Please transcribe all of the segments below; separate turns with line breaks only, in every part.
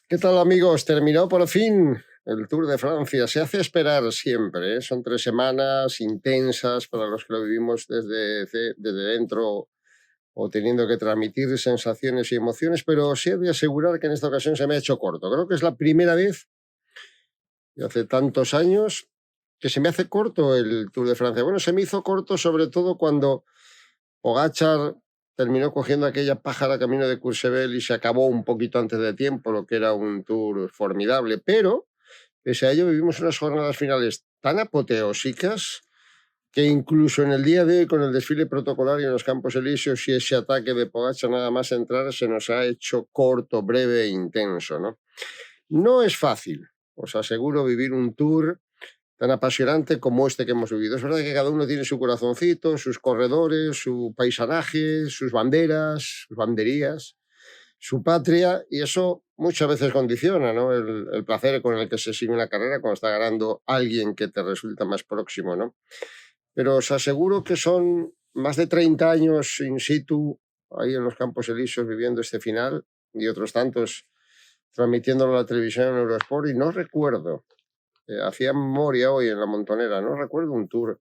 ¿Qué tal, amigos? Terminó por fin el Tour de Francia. Se hace esperar siempre, ¿eh? Son 3 semanas intensas para los que lo vivimos desde dentro o teniendo que transmitir sensaciones y emociones, pero sí he de asegurar que en esta ocasión se me ha hecho corto. Creo que es la primera vez de hace tantos años que se me hace corto el Tour de Francia. Bueno, se me hizo corto sobre todo cuando Pogačar terminó cogiendo aquella pájara camino de Courchevel y se acabó un poquito antes de tiempo, lo que era un tour formidable. Pero, pese a ello, vivimos unas jornadas finales tan apoteósicas que incluso en el día de hoy, con el desfile protocolario en los Campos Elíseos y ese ataque de Pogačar nada más entrar, se nos ha hecho corto, breve e intenso, ¿no? No es fácil, os aseguro, vivir un tour tan apasionante como este que hemos vivido. Es verdad que cada uno tiene su corazoncito, sus corredores, su paisanaje, sus banderas, sus banderías, su patria, y eso muchas veces condiciona, ¿no? El placer con el que se sigue una carrera cuando está ganando alguien que te resulta más próximo, ¿no? Pero os aseguro que son más de 30 años in situ ahí en los Campos Elíseos viviendo este final y otros tantos transmitiéndolo en la televisión en Eurosport, y no recuerdo, hacía memoria hoy en la Montonera, no recuerdo un tour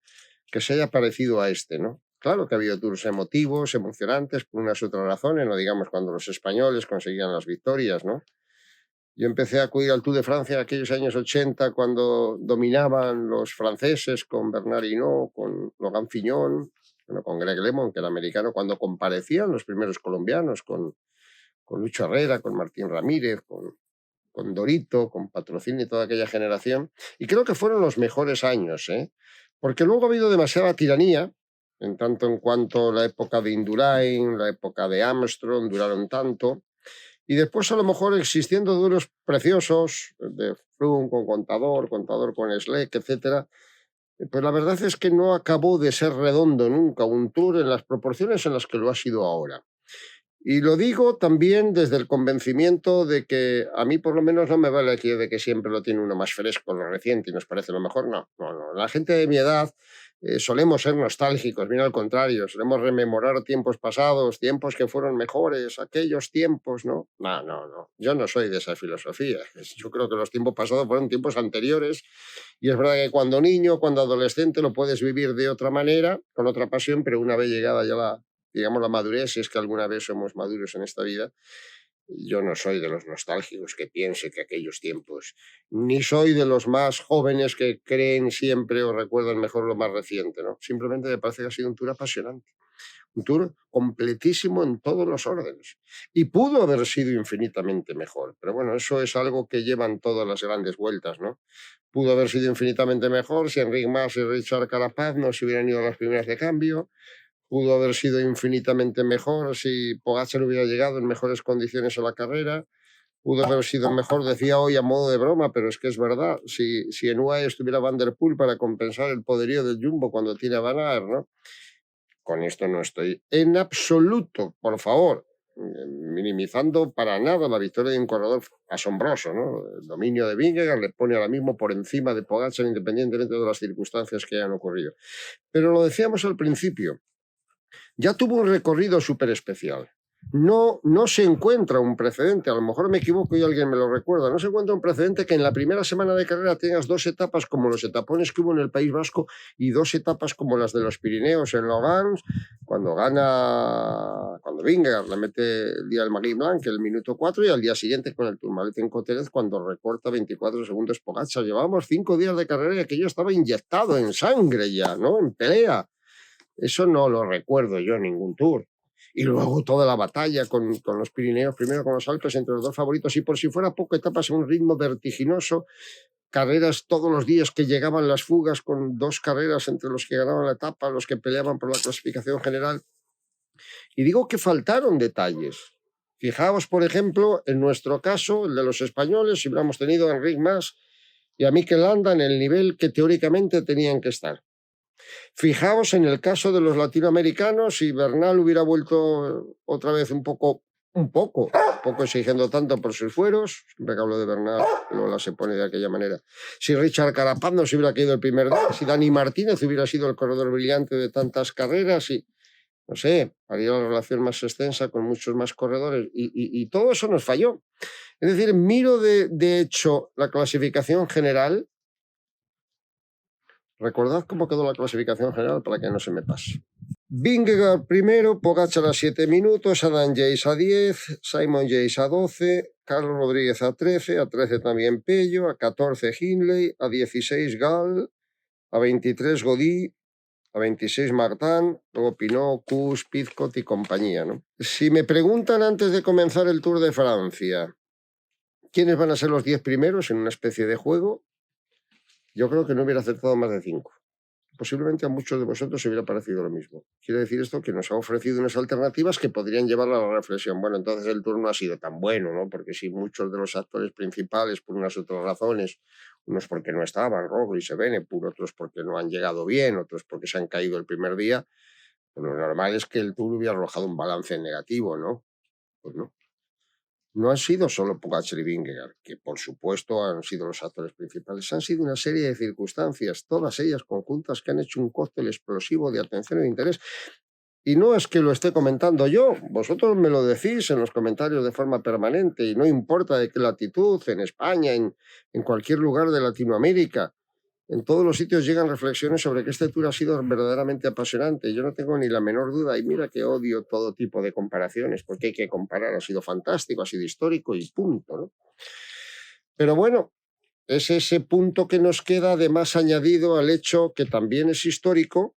que se haya parecido a este, ¿no? Claro que ha habido tours emotivos, emocionantes, por unas otras razones, no digamos cuando los españoles conseguían las victorias, ¿no? Yo empecé a acudir al Tour de Francia en aquellos años 80 cuando dominaban los franceses con Bernard Hinault, con Logan Fignon, bueno, con Greg LeMond, que era americano, cuando comparecían los primeros colombianos con Lucho Herrera, con Martín Ramírez, con Dorito, con Patrocinio y toda aquella generación. Y creo que fueron los mejores años, ¿eh? Porque luego ha habido demasiada tiranía, en tanto en cuanto la época de Indurain, la época de Armstrong duraron tanto. Y después a lo mejor existiendo duelos preciosos de Froome con Contador, Contador con Schleck, etcétera, pues la verdad es que no acabó de ser redondo nunca un Tour en las proporciones en las que lo ha sido ahora. Y lo digo también desde el convencimiento de que a mí por lo menos no me vale aquí de que siempre lo tiene uno más fresco, lo reciente y nos parece lo mejor. No, no, no. La gente de mi edad solemos ser nostálgicos, bien al contrario, solemos rememorar tiempos pasados, tiempos que fueron mejores, aquellos tiempos, ¿no? No, no, no. Yo no soy de esa filosofía. Yo creo que los tiempos pasados fueron tiempos anteriores y es verdad que cuando niño, cuando adolescente lo puedes vivir de otra manera, con otra pasión, pero una vez llegada ya digamos, la madurez, si es que alguna vez somos maduros en esta vida, yo no soy de los nostálgicos que piense que aquellos tiempos, ni soy de los más jóvenes que creen siempre o recuerdan mejor lo más reciente, ¿no? Simplemente me parece que ha sido un tour apasionante, un tour completísimo en todos los órdenes. Y pudo haber sido infinitamente mejor, pero bueno, eso es algo que llevan todas las grandes vueltas, ¿no? Pudo haber sido infinitamente mejor si Enric Mas y Richard Carapaz no se hubieran ido a las primeras de cambio. Pudo haber sido infinitamente mejor si Pogačar hubiera llegado en mejores condiciones a la carrera. Pudo haber sido mejor, decía hoy a modo de broma, pero es que es verdad. Si en UAE estuviera Van der Poel para compensar el poderío del Jumbo cuando tiene a Van Aert, ¿no? Con esto no estoy en absoluto, por favor, minimizando para nada la victoria de un corredor asombroso, ¿no? El dominio de Vingegaard le pone ahora mismo por encima de Pogačar independientemente de las circunstancias que hayan ocurrido. Pero lo decíamos al principio, ya tuvo un recorrido súper especial. No se encuentra un precedente, a lo mejor me equivoco y alguien me lo recuerda, no se encuentra un precedente que en la primera semana de carrera tengas 2 etapas como los etapones que hubo en el País Vasco y 2 etapas como las de los Pirineos en Logans, cuando Vingegaard le mete el día del Magui Blanc, el minuto 4, y al día siguiente con el Tourmalet en Cotterez cuando recorta 24 segundos Pogačar. Llevábamos 5 días de carrera y aquello estaba inyectado en sangre ya, ¿no? En pelea. Eso no lo recuerdo yo en ningún tour. Y luego toda la batalla con los Pirineos, primero con los Alpes entre los dos favoritos, y por si fuera poco, etapas a un ritmo vertiginoso, carreras todos los días que llegaban las fugas con 2 carreras entre los que ganaban la etapa, los que peleaban por la clasificación general. Y digo que faltaron detalles. Fijaos, por ejemplo, en nuestro caso, el de los españoles, si hubiéramos tenido a Enric Mas y a Mikel Landa en el nivel que teóricamente tenían que estar. Fijaos en el caso de los latinoamericanos, si Bernal hubiera vuelto otra vez un poco exigiendo tanto por sus fueros, siempre que hablo de Bernal, Lola se pone de aquella manera. Si Richard Carapaz no se hubiera caído el primer día, si Dani Martínez hubiera sido el corredor brillante de tantas carreras, y no sé, haría la relación más extensa con muchos más corredores, y todo eso nos falló. Es decir, miro de hecho la clasificación general. Recordad cómo quedó la clasificación general para que no se me pase. Vingegaard primero, Pogačar a 7 minutos, Adam Yates a 10, Simon Yates a 12, Carlos Rodríguez a 13, a 13 también Pello, a 14 Hindley, a 16 Gall, a 23 Godí, a 26 Martin, luego Pinot, Kuss, Pidcock y compañía, ¿no? Si me preguntan antes de comenzar el Tour de Francia, ¿quiénes van a ser los 10 primeros en una especie de juego? Yo creo que no hubiera acertado más de 5. Posiblemente a muchos de vosotros se hubiera parecido lo mismo. Quiere decir esto que nos ha ofrecido unas alternativas que podrían llevar a la reflexión. Bueno, entonces el Tour no ha sido tan bueno, ¿no? Porque si muchos de los actores principales, por unas otras razones, unos porque no estaban, Roglic y Evenepoel, otros porque no han llegado bien, otros porque se han caído el primer día, pues lo normal es que el Tour hubiera arrojado un balance negativo, ¿no? Pues no. No han sido solo Pogačar y Vingegaard, que por supuesto han sido los actores principales, han sido una serie de circunstancias, todas ellas conjuntas, que han hecho un cóctel explosivo de atención e interés. Y no es que lo esté comentando yo, vosotros me lo decís en los comentarios de forma permanente, y no importa de qué latitud, en España, en cualquier lugar de Latinoamérica. En todos los sitios llegan reflexiones sobre que este tour ha sido verdaderamente apasionante. Yo no tengo ni la menor duda, y mira que odio todo tipo de comparaciones, porque hay que comparar, ha sido fantástico, ha sido histórico y punto, ¿no? Pero bueno, es ese punto que nos queda además añadido al hecho que también es histórico,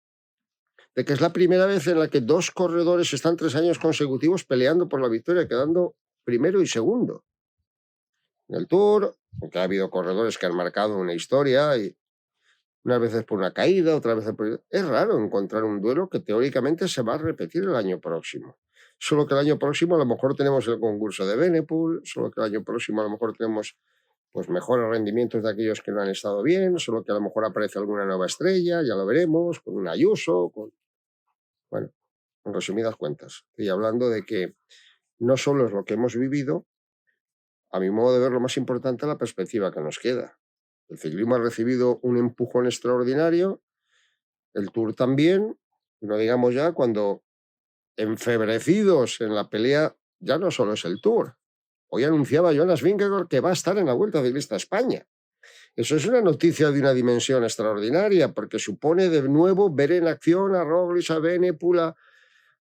de que es la primera vez en la que 2 corredores están 3 años consecutivos peleando por la victoria, quedando primero y segundo. En el Tour, porque ha habido corredores que han marcado una historia y unas veces por una caída, otras veces por... Es raro encontrar un duelo que teóricamente se va a repetir el año próximo. Solo que el año próximo a lo mejor tenemos el concurso de Evenepoel, solo que el año próximo a lo mejor tenemos pues mejores rendimientos de aquellos que no han estado bien, solo que a lo mejor aparece alguna nueva estrella, ya lo veremos, con un Ayuso, con... Bueno, en resumidas cuentas, estoy hablando de que no solo es lo que hemos vivido, a mi modo de ver lo más importante es la perspectiva que nos queda. El ciclismo ha recibido un empujón extraordinario, el Tour también, no digamos ya cuando enfebrecidos en la pelea, ya no solo es el Tour. Hoy anunciaba Jonas Vingegaard que va a estar en la Vuelta Ciclista a España. Eso es una noticia de una dimensión extraordinaria, porque supone de nuevo ver en acción a Roglic, a Evenepoel,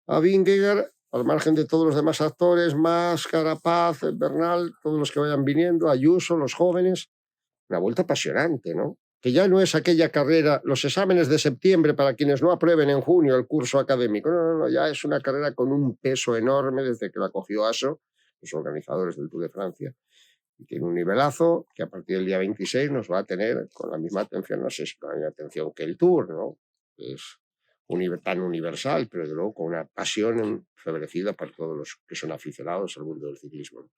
a Vingegaard, al margen de todos los demás actores, más Carapaz, Bernal, todos los que vayan viniendo, Ayuso, los jóvenes. Una vuelta apasionante, ¿no? Que ya no es aquella carrera, los exámenes de septiembre para quienes no aprueben en junio el curso académico. No, ya es una carrera con un peso enorme desde que la cogió ASO, los organizadores del Tour de Francia. Y tiene un nivelazo que a partir del día 26 nos va a tener con la misma atención, no sé si con la misma atención que el Tour, ¿no? Es tan universal, pero de luego con una pasión enfebrecida para todos los que son aficionados al mundo del ciclismo.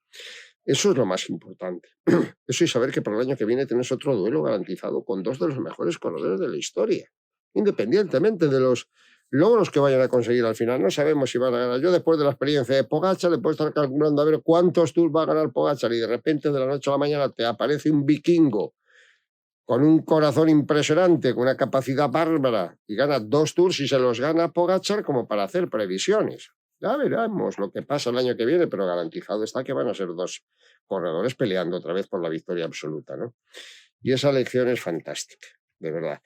Eso es lo más importante. Eso y saber que para el año que viene tenés otro duelo garantizado con 2 de los mejores corredores de la historia, independientemente de los logros que vayan a conseguir al final. No sabemos si van a ganar. Yo después de la experiencia de Pogačar le puedo estar calculando a ver cuántos Tours va a ganar Pogačar y de repente de la noche a la mañana te aparece un vikingo con un corazón impresionante, con una capacidad bárbara y gana 2 Tours y se los gana Pogačar como para hacer previsiones. Ya veremos lo que pasa el año que viene, pero garantizado está que van a ser 2 corredores peleando otra vez por la victoria absoluta, ¿no? Y esa lección es fantástica, de verdad.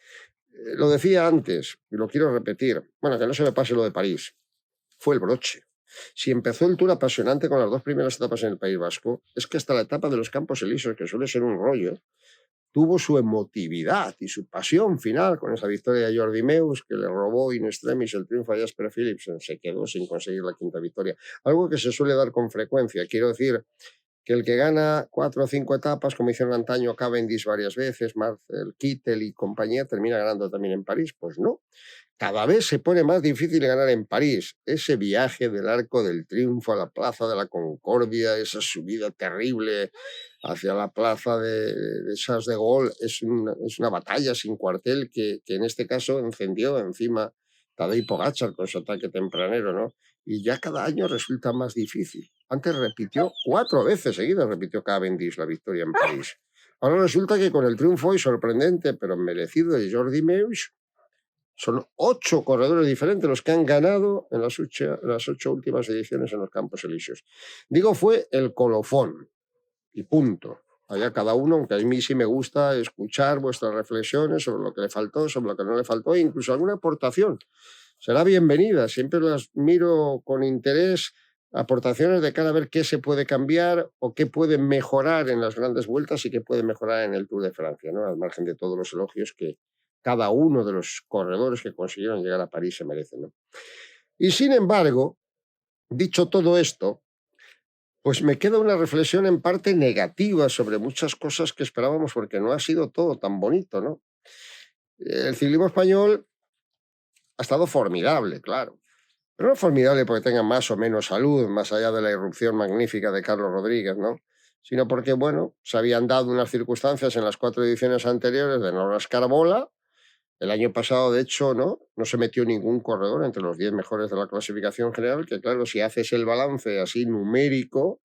Lo decía antes, y lo quiero repetir, bueno, que no se me pase lo de París, fue el broche. Si empezó el Tour apasionante con las 2 primeras etapas en el País Vasco, es que hasta la etapa de los Campos Elíseos, que suele ser un rollo, tuvo su emotividad y su pasión final con esa victoria de Jordi Meus, que le robó in extremis el triunfo a Jasper Philipsen, se quedó sin conseguir la 5ª victoria. Algo que se suele dar con frecuencia. Quiero decir que el que gana 4 o 5 etapas, como hicieron antaño Cavendish varias veces, Marcel Kittel y compañía, termina ganando también en París. Pues no. Cada vez se pone más difícil ganar en París. Ese viaje del Arco del Triunfo a la Plaza de la Concordia, esa subida terrible hacia la plaza de Charles de Gaulle, es una batalla sin cuartel que en este caso encendió encima Tadej Pogačar con su ataque tempranero, ¿no? Y ya cada año resulta más difícil. Antes repitió 4 veces seguidas, repitió Cavendish la victoria en París. Ahora resulta que con el triunfo hoy sorprendente, pero merecido de Jordi Meus, son 8 corredores diferentes los que han ganado en las 8 últimas ediciones en los Campos Elíseos. Digo, fue el colofón. y punto. Allá cada uno, aunque a mí sí me gusta escuchar vuestras reflexiones sobre lo que le faltó, sobre lo que no le faltó, e incluso alguna aportación. Será bienvenida, siempre las miro con interés, aportaciones de cara a ver qué se puede cambiar o qué puede mejorar en las grandes vueltas y qué puede mejorar en el Tour de Francia, ¿no? Al margen de todos los elogios que cada uno de los corredores que consiguieron llegar a París se merece, ¿no? Y sin embargo, dicho todo esto, pues me queda una reflexión en parte negativa sobre muchas cosas que esperábamos porque no ha sido todo tan bonito, ¿no? El ciclismo español ha estado formidable, claro, pero no formidable porque tenga más o menos salud, más allá de la irrupción magnífica de Carlos Rodríguez, ¿no? Sino porque, bueno, se habían dado unas circunstancias en las 4 ediciones anteriores de no rascar bola. El año pasado, de hecho, no se metió ningún corredor entre los 10 mejores de la clasificación general, que claro, si haces el balance así numérico,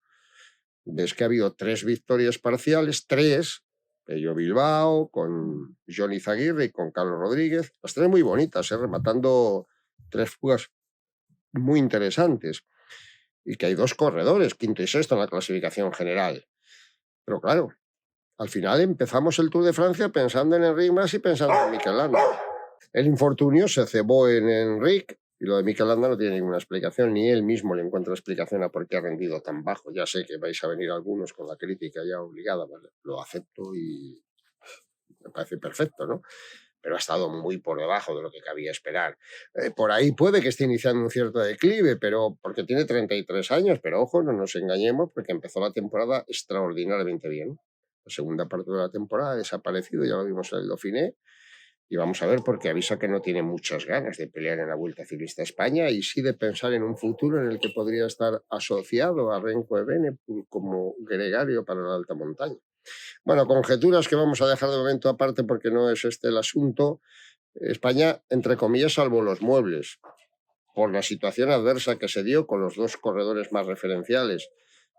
ves que ha habido 3 victorias parciales, 3, Pello Bilbao, con Johnny Zaguirre y con Carlos Rodríguez, las 3 muy bonitas, rematando 3 fugas muy interesantes. Y que hay 2 corredores, quinto y sexto en la clasificación general. Pero claro, al final empezamos el Tour de Francia pensando en Enric Mas y pensando en Mikel Landa. El infortunio se cebó en Enric y lo de Mikel Landa no tiene ninguna explicación, ni él mismo le encuentra explicación a por qué ha rendido tan bajo. Ya sé que vais a venir algunos con la crítica ya obligada, ¿vale? Lo acepto y me parece perfecto, ¿no? Pero ha estado muy por debajo de lo que cabía esperar. Por ahí puede que esté iniciando un cierto declive, pero porque tiene 33 años, pero ojo, no nos engañemos, porque empezó la temporada extraordinariamente bien. La segunda parte de la temporada ha desaparecido, ya lo vimos en el Dauphiné, y vamos a ver porque avisa que no tiene muchas ganas de pelear en la Vuelta Ciclista a España y sí de pensar en un futuro en el que podría estar asociado a Renko Evenepoel como gregario para la alta montaña. Bueno, conjeturas que vamos a dejar de momento aparte porque no es este el asunto. España, entre comillas, salvó los muebles por la situación adversa que se dio con los 2 corredores más referenciales.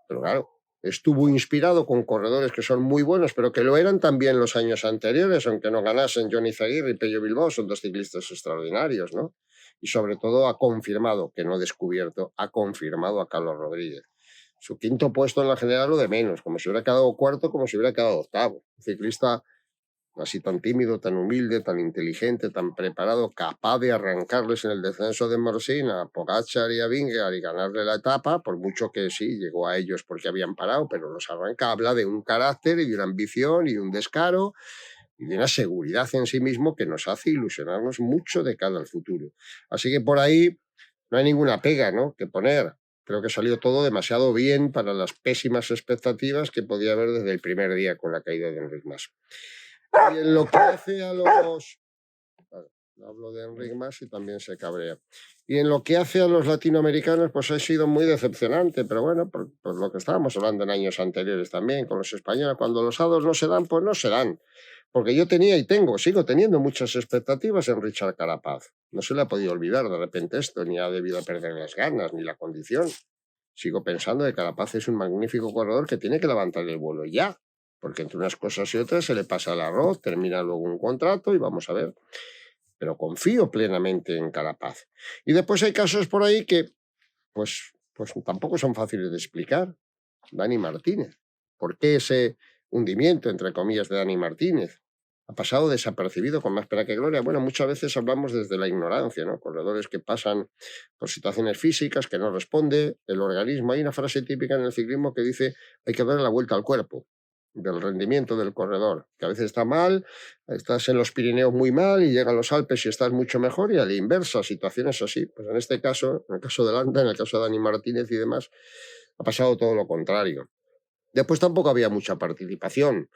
Pero claro, estuvo inspirado con corredores que son muy buenos, pero que lo eran también los años anteriores, aunque no ganasen Johnny Zaguirre y Pello Bilbao, son 2 ciclistas extraordinarios, ¿no? Y sobre todo ha confirmado, que no descubierto, ha confirmado a Carlos Rodríguez. Su quinto puesto en la general lo de menos, como si hubiera quedado cuarto, como si hubiera quedado octavo. Un ciclista así tan tímido, tan humilde, tan inteligente, tan preparado, capaz de arrancarles en el descenso de Morsina a Pogačar y a Vingegaard y ganarle la etapa, por mucho que sí, llegó a ellos porque habían parado, pero los arranca, habla de un carácter y de una ambición y de un descaro y de una seguridad en sí mismo que nos hace ilusionarnos mucho de cara al futuro. Así que por ahí no hay ninguna pega, ¿no?, que poner. Creo que salió todo demasiado bien para las pésimas expectativas que podía haber desde el primer día con la caída de Enric Mas. Y en lo que hace a los... Hablo de Enric Mas y también se cabrea. Y en lo que hace a los latinoamericanos, pues ha sido muy decepcionante, pero bueno, por lo que estábamos hablando en años anteriores también con los españoles, cuando los hados no se dan, pues no se dan. Porque yo tenía y sigo teniendo muchas expectativas en Richard Carapaz. No se le ha podido olvidar de repente esto, ni ha debido perder las ganas, ni la condición. Sigo pensando que Carapaz es un magnífico corredor que tiene que levantar el vuelo ya, porque entre unas cosas y otras se le pasa el arroz, termina luego un contrato y vamos a ver. Pero confío plenamente en Carapaz. Y después hay casos por ahí que, pues tampoco son fáciles de explicar. Dani Martínez. ¿Por qué ese hundimiento, entre comillas, de Dani Martínez? Ha pasado desapercibido con más pena que gloria. Bueno, muchas veces hablamos desde la ignorancia, ¿no? Corredores que pasan por situaciones físicas que no responde el organismo. Hay una frase típica en el ciclismo que dice hay que darle la vuelta al cuerpo del rendimiento del corredor, que a veces está mal, estás en los Pirineos muy mal y llegan los Alpes y estás mucho mejor, y a la inversa, situaciones así. Pues en este caso, en el caso de Landa, en el caso de Dani Martínez y demás, ha pasado todo lo contrario. Después tampoco había mucha participación.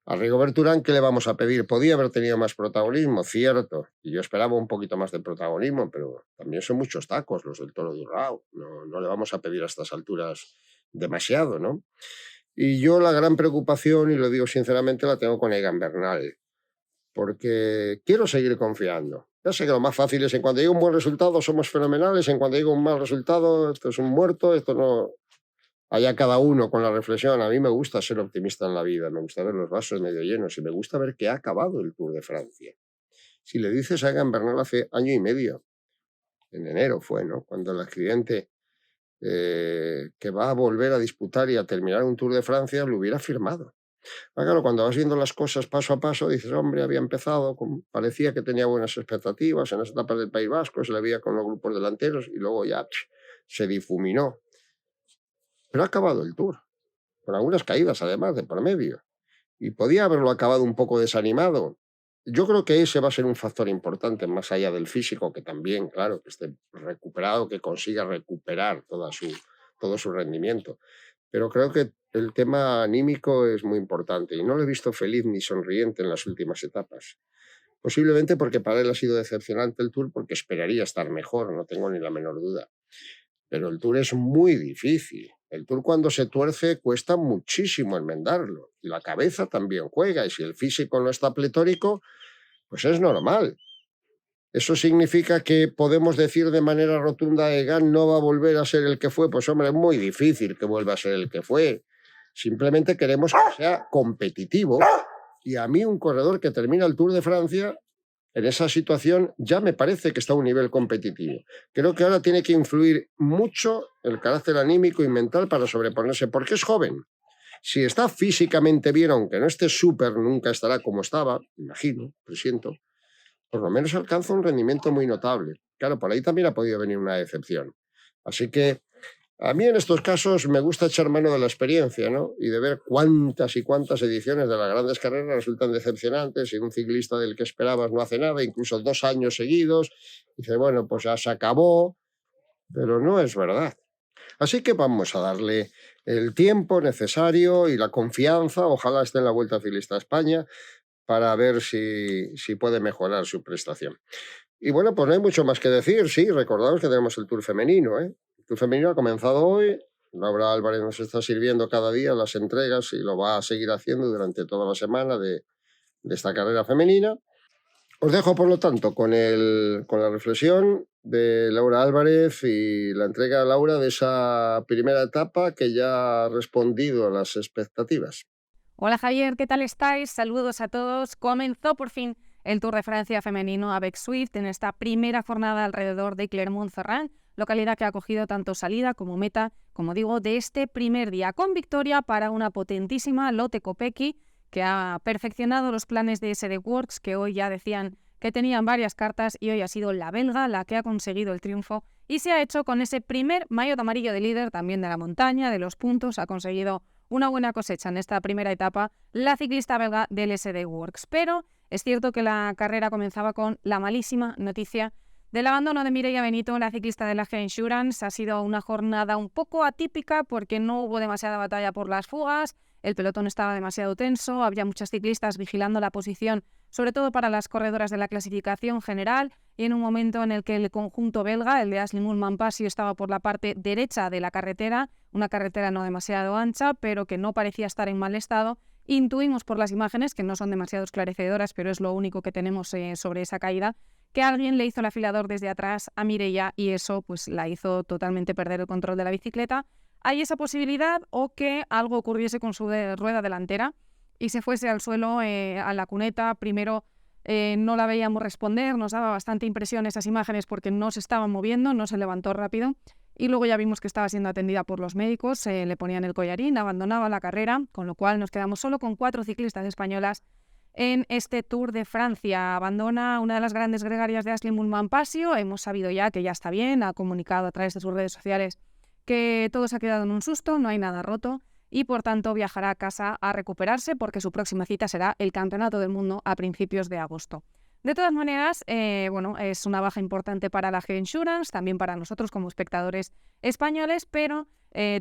A Rigoberto Urán, ¿qué le vamos a pedir? Podía haber tenido más protagonismo, cierto, y yo esperaba un poquito más de protagonismo, pero también son muchos tacos los del Toro de Urrao. No le vamos a pedir a estas alturas demasiado, ¿no? Y yo la gran preocupación, y lo digo sinceramente, la tengo con Egan Bernal, porque quiero seguir confiando. Ya sé que lo más fácil es en cuando llega un buen resultado somos fenomenales, en cuando llega un mal resultado esto es un muerto, esto no... Allá cada uno con la reflexión. A mí me gusta ser optimista en la vida, me gusta ver los vasos medio llenos y me gusta ver que ha acabado el Tour de Francia. Si le dices a Egan Bernal hace año y medio, en enero fue, ¿no?, cuando el accidente que va a volver a disputar y a terminar un Tour de Francia, lo hubiera firmado. Claro, cuando vas viendo las cosas paso a paso, dices, hombre, había empezado, parecía que tenía buenas expectativas en las etapas del País Vasco, se le veía con los grupos delanteros y luego ya se difuminó. Pero ha acabado el Tour, con algunas caídas además de por medio. Y podía haberlo acabado un poco desanimado. Yo creo que ese va a ser un factor importante, más allá del físico, que también, claro, que esté recuperado, que consiga recuperar todo su rendimiento. Pero creo que el tema anímico es muy importante y no lo he visto feliz ni sonriente en las últimas etapas. Posiblemente porque para él ha sido decepcionante el Tour, porque esperaría estar mejor, no tengo ni la menor duda. Pero el Tour es muy difícil. El Tour cuando se tuerce cuesta muchísimo enmendarlo. Y la cabeza también juega. Y si el físico no está pletórico, pues es normal. ¿Eso significa que podemos decir de manera rotunda Egan no va a volver a ser el que fue? Pues hombre, es muy difícil que vuelva a ser el que fue. Simplemente queremos que sea competitivo. Y a mí un corredor que termina el Tour de Francia en esa situación ya me parece que está a un nivel competitivo. Creo que ahora tiene que influir mucho el carácter anímico y mental para sobreponerse, porque es joven. Si está físicamente bien, aunque no esté súper, nunca estará como estaba, imagino, presiento, por lo menos alcanza un rendimiento muy notable. Claro, por ahí también ha podido venir una decepción. Así que a mí en estos casos me gusta echar mano de la experiencia, ¿no? Y de ver cuántas y cuántas ediciones de las grandes carreras resultan decepcionantes y un ciclista del que esperabas no hace nada, incluso 2 años seguidos. Dices, bueno, pues ya se acabó, pero no es verdad. Así que vamos a darle el tiempo necesario y la confianza, ojalá esté en la Vuelta Ciclista a España, para ver si puede mejorar su prestación. Y bueno, pues no hay mucho más que decir. Sí, recordad que tenemos el Tour femenino, ¿eh? El Tour femenino ha comenzado hoy. Laura Álvarez nos está sirviendo cada día las entregas y lo va a seguir haciendo durante toda la semana de esta carrera femenina. Os dejo, por lo tanto, con la reflexión de Laura Álvarez y la entrega a Laura de esa primera etapa que ya ha respondido a las expectativas.
Hola Javier, ¿qué tal estáis? Saludos a todos. Comenzó por fin el Tour de Francia femenino Avec Swift en esta primera jornada alrededor de Clermont-Ferrand, localidad que ha acogido tanto salida como meta, como digo, de este primer día, con victoria para una potentísima Lotte Kopecky, que ha perfeccionado los planes de SD Works, que hoy ya decían que tenían varias cartas, y hoy ha sido la belga la que ha conseguido el triunfo y se ha hecho con ese primer maillot amarillo de líder, también de la montaña, de los puntos, ha conseguido una buena cosecha en esta primera etapa la ciclista belga del SD Works. Pero es cierto que la carrera comenzaba con la malísima noticia del abandono de Mireia Benito, la ciclista de la G Insurance. Ha sido una jornada un poco atípica porque no hubo demasiada batalla por las fugas, el pelotón estaba demasiado tenso, había muchas ciclistas vigilando la posición, sobre todo para las corredoras de la clasificación general, y en un momento en el que el conjunto belga, el de Ashley Moolman-Pasio, estaba por la parte derecha de la carretera, una carretera no demasiado ancha, pero que no parecía estar en mal estado. Intuimos por las imágenes, que no son demasiado esclarecedoras, pero es lo único que tenemos sobre esa caída, que alguien le hizo el afilador desde atrás a Mireia y eso pues la hizo totalmente perder el control de la bicicleta. Hay esa posibilidad, o que algo ocurriese con su rueda delantera y se fuese al suelo, a la cuneta. Primero no la veíamos responder, nos daba bastante impresión esas imágenes porque no se estaba moviendo, no se levantó rápido, y luego ya vimos que estaba siendo atendida por los médicos, le ponían el collarín, abandonaba la carrera, con lo cual nos quedamos solo con 4 ciclistas españolas en este Tour de Francia. Abandona una de las grandes gregarias de Ashley Moolman-Pasio, hemos sabido ya que ya está bien, ha comunicado a través de sus redes sociales que todo se ha quedado en un susto, no hay nada roto, y por tanto viajará a casa a recuperarse porque su próxima cita será el Campeonato del Mundo a principios de agosto. De todas maneras, es una baja importante para la G Insurance, también para nosotros como espectadores españoles, pero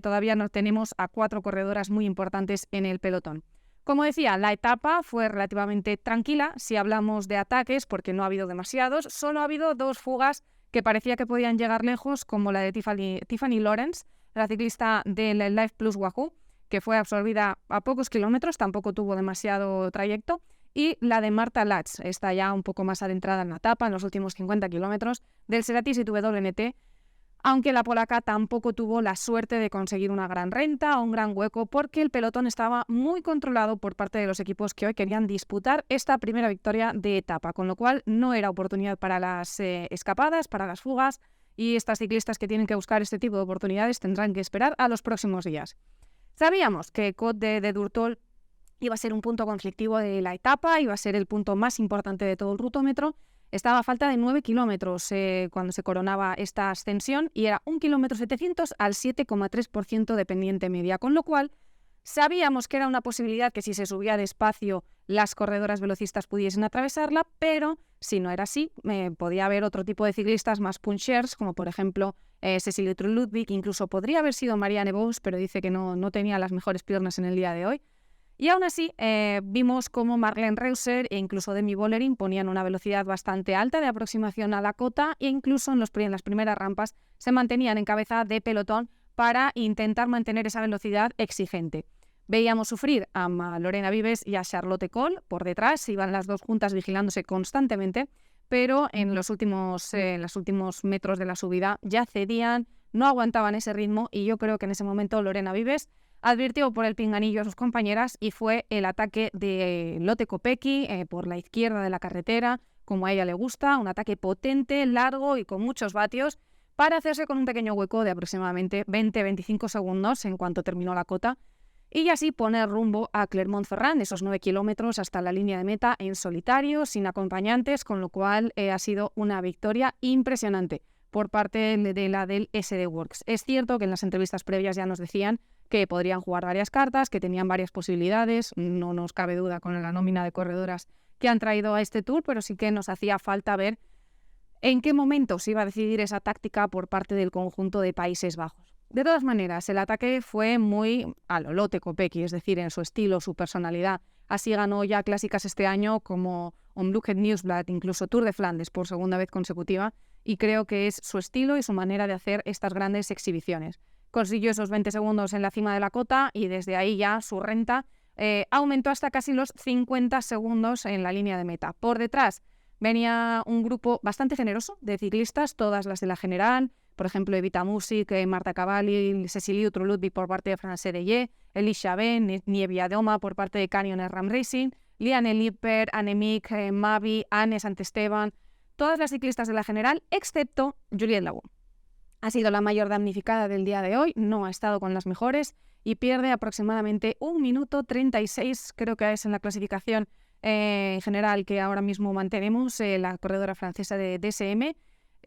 todavía no tenemos a 4 corredoras muy importantes en el pelotón. Como decía, la etapa fue relativamente tranquila si hablamos de ataques, porque no ha habido demasiados, solo ha habido 2 fugas que parecía que podían llegar lejos, como la de Tiffany Lawrence, la ciclista del Life Plus Wahoo, que fue absorbida a pocos kilómetros, tampoco tuvo demasiado trayecto, y la de Marta Latz, está ya un poco más adentrada en la etapa, en los últimos 50 kilómetros, del Cerati WNT, aunque la polaca tampoco tuvo la suerte de conseguir una gran renta o un gran hueco, porque el pelotón estaba muy controlado por parte de los equipos que hoy querían disputar esta primera victoria de etapa, con lo cual no era oportunidad para las escapadas, para las fugas, y estas ciclistas que tienen que buscar este tipo de oportunidades tendrán que esperar a los próximos días. Sabíamos que Côte de Durtol iba a ser un punto conflictivo de la etapa, iba a ser el punto más importante de todo el rutómetro. Estaba a falta de 9 kilómetros cuando se coronaba esta ascensión y era 1,7 km al 7,3% de pendiente media, con lo cual sabíamos que era una posibilidad que si se subía despacio las corredoras velocistas pudiesen atravesarla, pero si no era así, podía haber otro tipo de ciclistas más punchers, como por ejemplo Cecilie Uttrup-Ludwig, incluso podría haber sido Marianne Vos, pero dice que no tenía las mejores piernas en el día de hoy. Y aún así, vimos cómo Marlene Reusser e incluso Demi Vollering ponían una velocidad bastante alta de aproximación a la cota e incluso en las primeras rampas se mantenían en cabeza de pelotón para intentar mantener esa velocidad exigente. Veíamos sufrir a Lorena Vives y a Charlotte Kohl por detrás, iban las dos juntas vigilándose constantemente, pero en los últimos metros de la subida ya cedían, no aguantaban ese ritmo y yo creo que en ese momento Lorena Vives advirtió por el pinganillo a sus compañeras y fue el ataque de Lotte Kopecky por la izquierda de la carretera, como a ella le gusta, un ataque potente, largo y con muchos vatios para hacerse con un pequeño hueco de aproximadamente 20-25 segundos en cuanto terminó la cota y así poner rumbo a Clermont-Ferrand, esos 9 kilómetros hasta la línea de meta en solitario, sin acompañantes, con lo cual ha sido una victoria impresionante por parte de la del SD Worx. Es cierto que en las entrevistas previas ya nos decían que podrían jugar varias cartas, que tenían varias posibilidades, no nos cabe duda con la nómina de corredoras que han traído a este Tour, pero sí que nos hacía falta ver en qué momento se iba a decidir esa táctica por parte del conjunto de Países Bajos. De todas maneras, el ataque fue muy a lo Lotte Kopecky, es decir, en su estilo, su personalidad. Así ganó ya clásicas este año como Omloop het Nieuwsblad, incluso Tour de Flandes por segunda vez consecutiva, y creo que es su estilo y su manera de hacer estas grandes exhibiciones. Consiguió esos 20 segundos en la cima de la cota y desde ahí ya su renta aumentó hasta casi los 50 segundos en la línea de meta. Por detrás venía un grupo bastante generoso de ciclistas, todas las de la general, por ejemplo, Evita Music, Marta Cavalli, Cecilie Uttrup-Ludwig por parte de France Deye, Elise Chauvin, Nievia Doma por parte de Canyon SRAM Racing, Liane Lippert, Annemiek, Mavi, Anne Santesteban, todas las ciclistas de la general, excepto Juliette Lago. Ha sido la mayor damnificada del día de hoy, no ha estado con las mejores y pierde aproximadamente 1 minuto 36, creo que es en la clasificación general que ahora mismo mantenemos, la corredora francesa de DSM.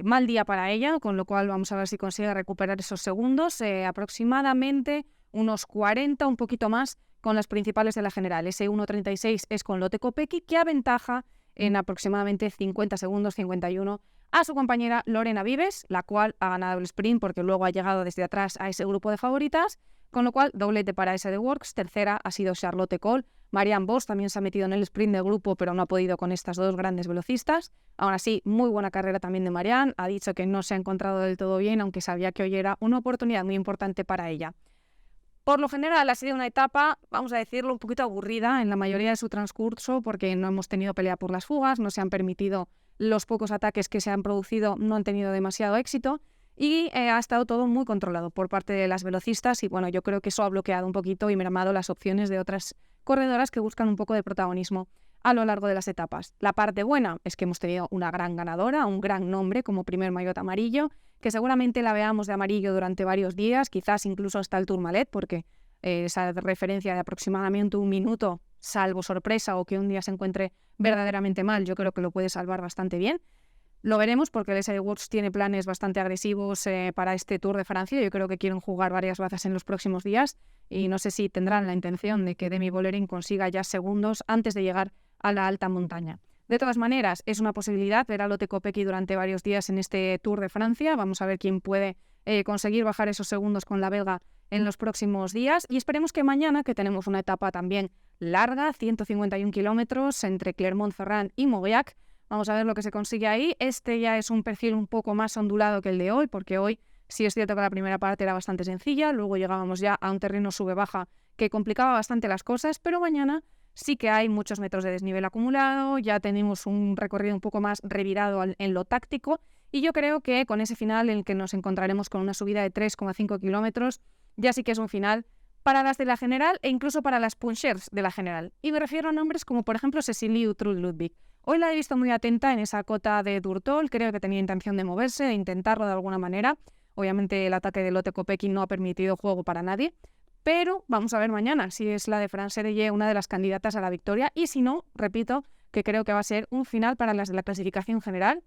Mal día para ella, con lo cual vamos a ver si consigue recuperar esos segundos, aproximadamente unos 40, un poquito más, con las principales de la general. Ese 1.36 es con Lotte Kopecky, que aventaja en aproximadamente 50 segundos, 51, a su compañera Lorena Vives, la cual ha ganado el sprint porque luego ha llegado desde atrás a ese grupo de favoritas, con lo cual doblete para SD Worx. Tercera ha sido Charlotte Kohl. Marianne Vos también se ha metido en el sprint del grupo, pero no ha podido con estas dos grandes velocistas. Aún así, muy buena carrera también de Marianne. Ha dicho que no se ha encontrado del todo bien, aunque sabía que hoy era una oportunidad muy importante para ella. Por lo general ha sido una etapa, vamos a decirlo, un poquito aburrida en la mayoría de su transcurso porque no hemos tenido pelea por las fugas, no se han permitido los pocos ataques que se han producido, no han tenido demasiado éxito y ha estado todo muy controlado por parte de las velocistas y bueno, yo creo que eso ha bloqueado un poquito y mermado las opciones de otras corredoras que buscan un poco de protagonismo a lo largo de las etapas. La parte buena es que hemos tenido una gran ganadora, un gran nombre como primer maillot amarillo, que seguramente la veamos de amarillo durante varios días, quizás incluso hasta el Tourmalet, porque esa referencia de aproximadamente 1 minuto, salvo sorpresa o que un día se encuentre verdaderamente mal, yo creo que lo puede salvar bastante bien. Lo veremos porque el SD Worx tiene planes bastante agresivos para este Tour de Francia. Yo creo que quieren jugar varias bazas en los próximos días y no sé si tendrán la intención de que Demi Vollering consiga ya segundos antes de llegar a la alta montaña. De todas maneras, es una posibilidad ver a Lotte Kopecky durante varios días en este Tour de Francia. Vamos a ver quién puede conseguir bajar esos segundos con la belga en los próximos días y esperemos que mañana, que tenemos una etapa también larga, 151 kilómetros entre Clermont-Ferrand y Mauriac, vamos a ver lo que se consigue ahí. Este ya es un perfil un poco más ondulado que el de hoy, porque hoy sí es cierto que la primera parte era bastante sencilla, luego llegábamos ya a un terreno sube-baja que complicaba bastante las cosas, pero mañana sí que hay muchos metros de desnivel acumulado, ya tenemos un recorrido un poco más revirado en lo táctico y yo creo que con ese final en el que nos encontraremos con una subida de 3,5 kilómetros, ya sí que es un final para las de la general e incluso para las punchers de la general. Y me refiero a nombres como por ejemplo Cecilie Uttrup-Ludwig Hoy la he visto muy atenta en esa cota de Durtol, creo que tenía intención de moverse, de intentarlo de alguna manera. Obviamente el ataque de Lotte Kopecky no ha permitido juego para nadie, pero vamos a ver mañana si es la de Fran Sereye una de las candidatas a la victoria y si no, repito, que creo que va a ser un final para las de la clasificación general.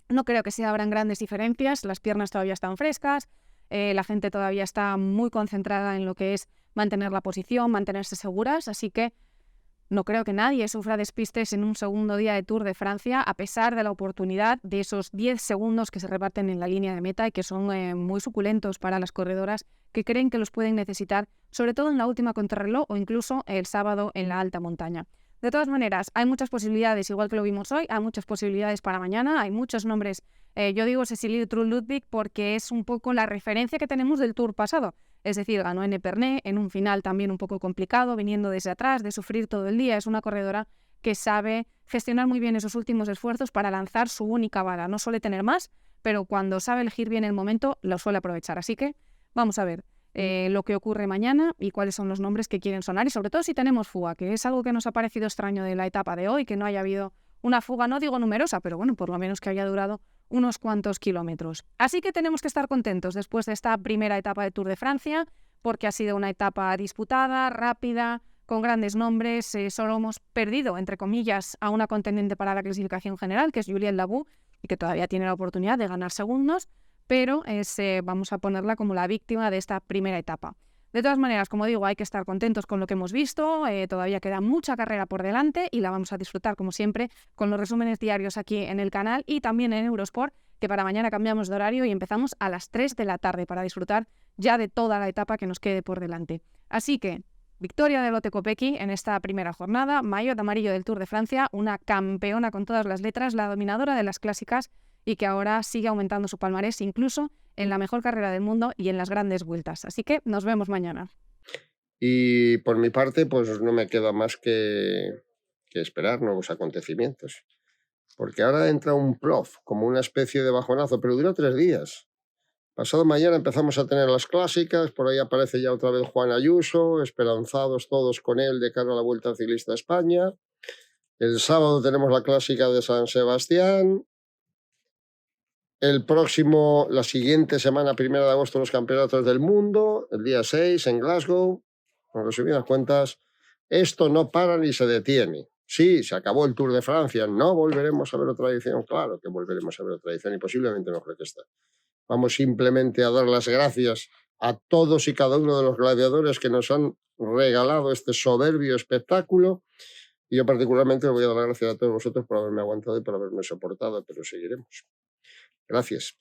No creo que se abran grandes diferencias, las piernas todavía están frescas, la gente todavía está muy concentrada en lo que es mantener la posición, mantenerse seguras, así que no creo que nadie sufra despistes en un segundo día de Tour de Francia, a pesar de la oportunidad de esos 10 segundos que se reparten en la línea de meta y que son muy suculentos para las corredoras que creen que los pueden necesitar, sobre todo en la última contrarreloj o incluso el sábado en la alta montaña. De todas maneras, hay muchas posibilidades, igual que lo vimos hoy, hay muchas posibilidades para mañana, hay muchos nombres. Yo digo Cecilie Trull-Ludwig porque es un poco la referencia que tenemos del Tour pasado. Es decir, ganó en Epernay, en un final también un poco complicado, viniendo desde atrás, de sufrir todo el día. Es una corredora que sabe gestionar muy bien esos últimos esfuerzos para lanzar su única bala. No suele tener más, pero cuando sabe elegir bien el momento, lo suele aprovechar. Así que vamos a ver lo que ocurre mañana y cuáles son los nombres que quieren sonar. Y sobre todo si tenemos fuga, que es algo que nos ha parecido extraño de la etapa de hoy, que no haya habido una fuga, no digo numerosa, pero bueno, por lo menos que haya durado unos cuantos kilómetros. Así que tenemos que estar contentos después de esta primera etapa de Tour de Francia, porque ha sido una etapa disputada, rápida, con grandes nombres. Solo hemos perdido, entre comillas, a una contendiente para la clasificación general, que es Juliette Labou, y que todavía tiene la oportunidad de ganar segundos, pero vamos a ponerla como la víctima de esta primera etapa. De todas maneras, como digo, hay que estar contentos con lo que hemos visto, todavía queda mucha carrera por delante y la vamos a disfrutar, como siempre, con los resúmenes diarios aquí en el canal y también en Eurosport, que para mañana cambiamos de horario y empezamos a las 3 de la tarde para disfrutar ya de toda la etapa que nos quede por delante. Así que, victoria de Lotte Kopecky en esta primera jornada, maillot amarillo del Tour de Francia, una campeona con todas las letras, la dominadora de las clásicas y que ahora sigue aumentando su palmarés incluso en la mejor carrera del mundo y en las grandes vueltas. Así que nos vemos mañana.
Y por mi parte, pues no me queda más que esperar nuevos acontecimientos. Porque ahora entra un plof, como una especie de bajonazo, pero dura 3 días. Pasado mañana empezamos a tener las clásicas, por ahí aparece ya otra vez Juan Ayuso, esperanzados todos con él de cara a la Vuelta Ciclista a España. El sábado tenemos la clásica de San Sebastián. La siguiente semana, 1 de agosto, los campeonatos del mundo, el día 6 en Glasgow. En resumidas cuentas, esto no para ni se detiene. Sí, se acabó el Tour de Francia, no volveremos a ver otra edición. Claro que volveremos a ver otra edición y posiblemente mejor que esta. Vamos simplemente a dar las gracias a todos y cada uno de los gladiadores que nos han regalado este soberbio espectáculo. Y yo particularmente le voy a dar las gracias a todos vosotros por haberme aguantado y por haberme soportado, pero seguiremos. Gracias.